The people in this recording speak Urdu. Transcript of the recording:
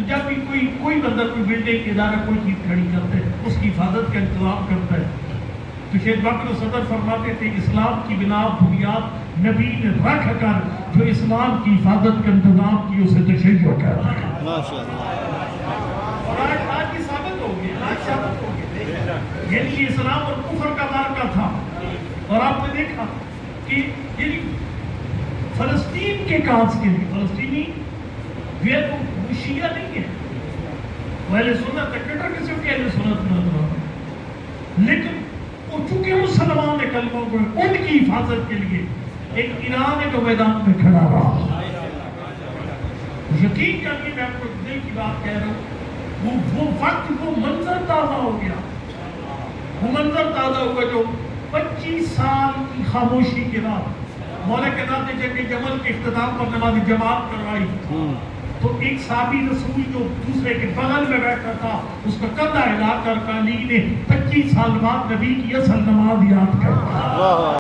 جب بھی کوئی بندہ کوئی بلڈنگ ادارہ کوئی چیز کھڑی کرتا ہے اس کی حفاظت کا انتظام کرتا ہے. تو شیخ باقر صدر فرماتے تھے اسلام کی بنا بنیاد نبی نے رکھ کر جو اسلام کی حفاظت کا انتظام کی اسے تشیع کر اور آج کی ثابت ہو گیا. یعنی اسلام اور کفر کا مارکا تھا. اور آپ نے دیکھا کہ فلسطین کے کاز کے لیے فلسطینی وہ شیعہ نہیں ہے, وہ اہل سنت ہے. کٹر قسم کے اہل سنت نہ, لیکن چونکہ مسلمان نے کلموں کو ان کی حفاظت کے لیے ایک ایران کے میدان میں کھڑا رہا. یقین کرنے میں آپ کو دل کی بات کہہ رہا ہوں, وہ وقت وہ منظر تازہ ہو گیا. وہ منظر تازہ ہوا جو 25 سال کی خاموشی کے بعد مولا کائنات نے جنگ جمل کے اختتام پر نماز جماعت کروائی تو ایک صحابی رسول جو دوسرے کے بغل میں بیٹھا تھا اس کا کندھا ہلا کر علی نے 25 سال بعد نبی کی اصل نماز یاد کروائی.